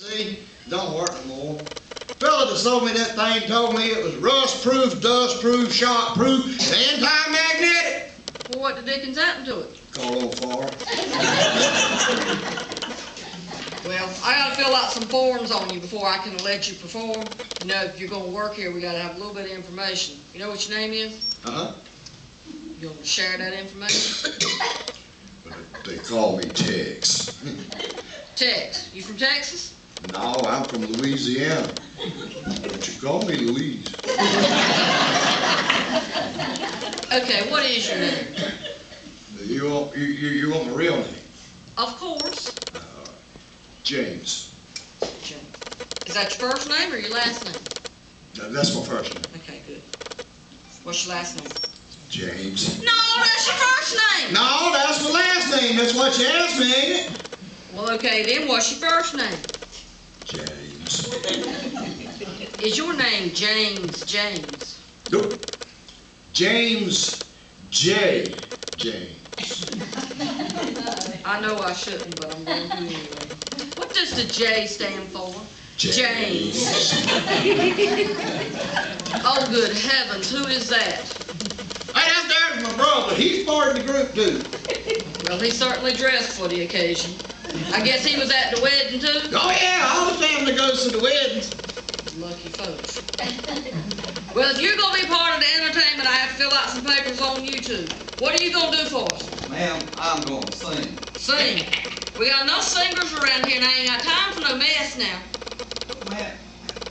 See, don't work no more. Fella that sold me that thing told me it was rust-proof, dust-proof, shock-proof, and anti-magnetic. Well, what the dickens happened to it? Call old far. Well, I gotta fill out some forms on you before I can let you perform. You know, if you're gonna work here, we gotta have a little bit of information. You know what your name is? Uh-huh. You gonna share that information? They call me Tex. Tex. You from Texas? No, I'm from Louisiana. Don't you call me Louise. Okay, what is your name? You want my real name? Of course. James. James. Is that your first name or your last name? That's my first name. Okay, good. What's your last name? James. No, that's your first name. No, that's my last name. That's what you asked me, ain't it? Well, okay, then what's your first name? James. Is your name James? Nope. James J. James. I know I shouldn't, but I'm going to anyway. What does the J stand for? James. Oh, good heavens, who is that? Hey, there's my brother. He's part of the group, too. Well, he certainly dressed for the occasion. I guess he was at the wedding, too? Oh, yeah, all the family goes to the weddings. Lucky folks. Well, if you're going to be part of the entertainment, I have to fill out some papers on you, too. What are you going to do for us? Ma'am, I'm going to sing. Sing. We got enough singers around here, and I ain't got time for no mess now. Ma'am,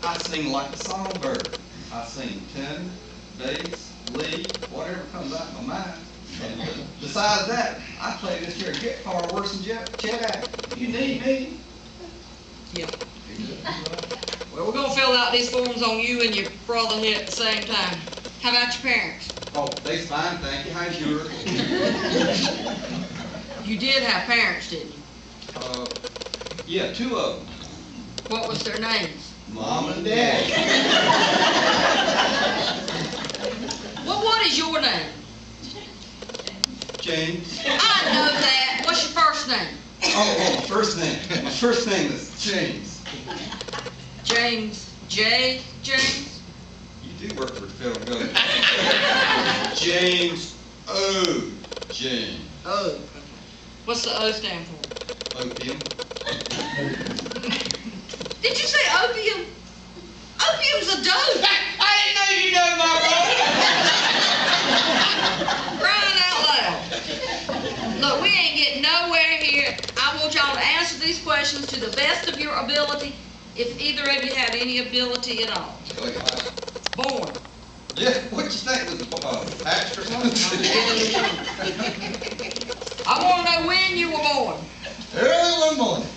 I sing like a songbird. I sing tenor, bass, lead, whatever comes out of my mind. And besides that, I play this here guitar worse than Chet Atkins. You need me? Yeah. Well, we're going to fill out these forms on you and your brother here at the same time. How about your parents? Oh, they's fine, thank you. How's yours? You did have parents, didn't you? Yeah, two of them. What was their names? Mom and Dad. Well, what is your name? James. I know that. What's your first name? Oh, my first name. My first name is James. James. J. James? You do work for the federal government. James O. James. O. Okay. What's the O stand for? Opium. Did you say opium? Opium's a dope. I didn't know you knew my Crying out loud. Look, we ain't getting nowhere here. I want y'all to answer these questions to the best of your ability, if either of you have any ability at all. Born. Yeah, what you think was a patch or something? I want to know when you were born. Early one morning,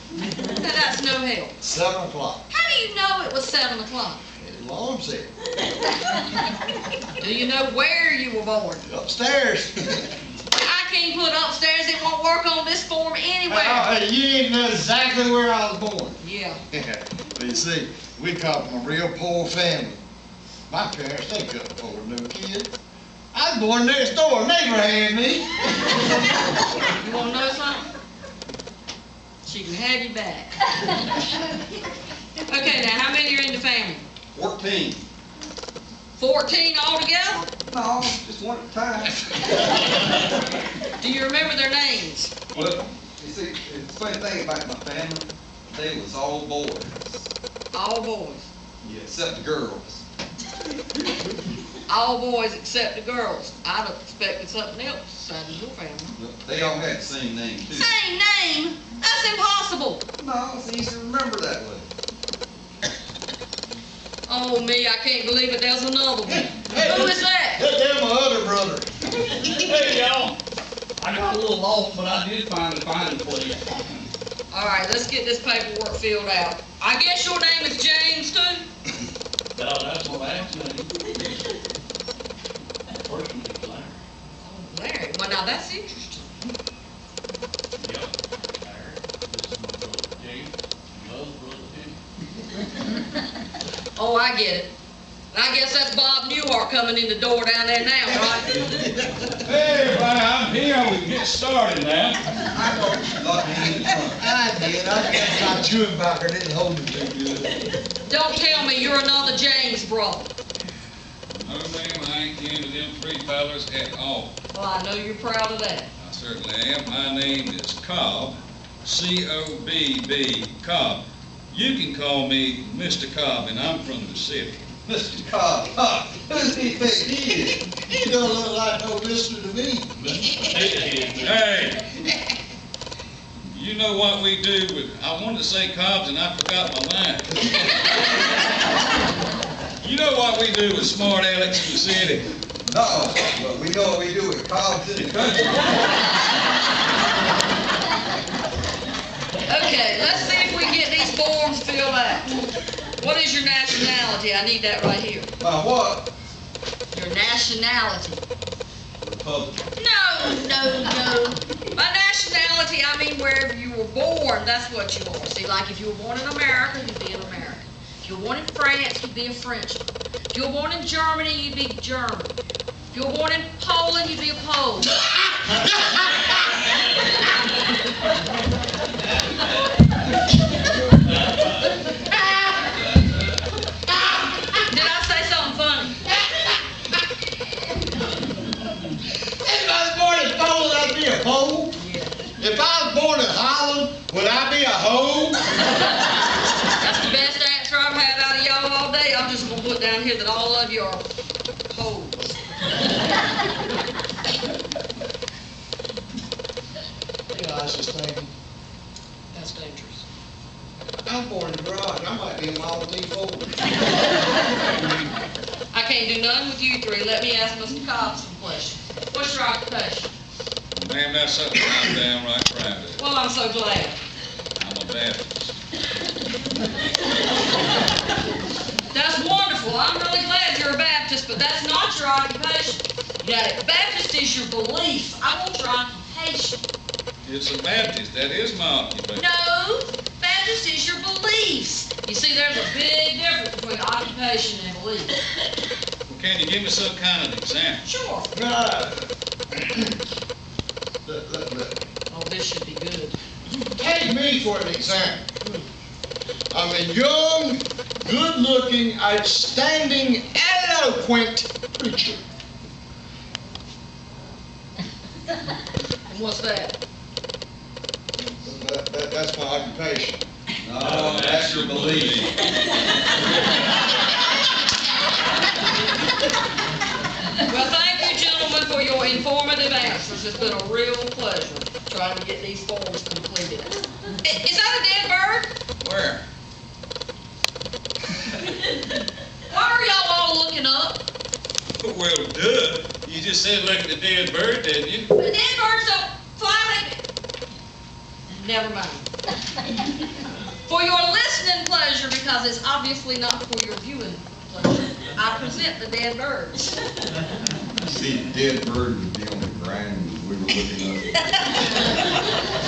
Now, that's no help. 7 o'clock. How do you know it was 7 o'clock? Alarm said. Do you know where you were born? Upstairs. I can't put upstairs. It won't work on this form anywhere. You didn't know exactly where I was born. Yeah. Well, you see, we come from a real poor family. My parents, they couldn't afford no kids. I was born next door. Neighbor had me. You want to know something? She can have you back. Okay, now, how many are in the family? 14. 14 altogether? No, just one at a time. Do you remember their names? Well, you see, the funny thing about my family, they was all boys. All boys. Yeah, except the girls. All boys except the girls. I'd have expected something else besides your family. They all had the same name, too. Same name? That's impossible. No, it's easy to remember that way. Oh, me, I can't believe it. There's another one. Who is that? That's my other brother. Hey, y'all. I got a little lost, but I did find the place. All right, let's get this paperwork filled out. I guess your name is James, too? Oh, that's my last name. First name is Larry. Larry. Well, now that's interesting. Yeah, Larry. This is my brother James. My other brother too. Oh, I get it. And I guess that's Bob Newhart coming in the door down there now, right? Hey, everybody, I'm here. We can get started now. I thought you locked me in the trunk. I did, I guess my chewing tobacco didn't hold it too good. Don't tell me you're another James brother. No, ma'am, I ain't kin to them three fellas at all. Well, I know you're proud of that. I certainly am. My name is Cobb, C-O-B-B, Cobb. You can call me Mr. Cobb, and I'm from the city. Mr. Cobb, who does he think he is? He don't look like no mister to me. Hey! You know what we do with, I wanted to say Cobb's and I forgot my mind. You know what we do with smart Alex in the city? No, but we know what we do with Cobb's in the country. Okay, let's see if we can get these forms filled out. What is your nationality? I need that right here. My what? Your nationality. Republican. No. By nationality, I mean wherever you were born, that's what you are. See, like if you were born in America, you'd be an American. If you were born in France, you'd be a Frenchman. If you were born in Germany, you'd be German. If you were born in Poland, you'd be a Pole. Did I say something funny? If I was born in Poland, I'd be a hoe. Yeah. If I was born in Holland, would I be a hoe? That's the best answer I've had out of y'all all day. I'm just gonna put down here that all of you are hoes. You know, I was just thinking, That's dangerous. I'm born in the garage, I might be a Model T Ford. I can't do nothing with you three. Let me ask Mr. Cobb some questions. What's your occupation? Ma'am, that's something I'm downright proud of. Well, I'm so glad. I'm a Baptist. That's wonderful. I'm really glad you're a Baptist, but that's not your occupation. Yeah, Baptist is your belief. I want your occupation. It's a Baptist. That is my occupation. No, Baptist is your beliefs. You see, there's a big difference between occupation and belief. Well, can you give me some kind of example? Sure. Look. Oh, this should be good. Take me for an example. I'm a young, good-looking, outstanding, eloquent preacher. And what's that? That's my occupation. No, that's your belief. Well, thank you, gentlemen, for your informative answers. It's been a real pleasure trying to get these forms completed. Is that a dead bird? Where? Why are y'all all looking up? Well, duh. You just said look at the dead bird, didn't you? The dead birds don't fly like... Never mind. For your listening pleasure, because it's obviously not for your viewing pleasure, I present the dead birds. See, the dead bird would be on the ground as we were looking up.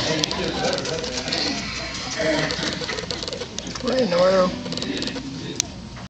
Hey, you did better than that. What in the world?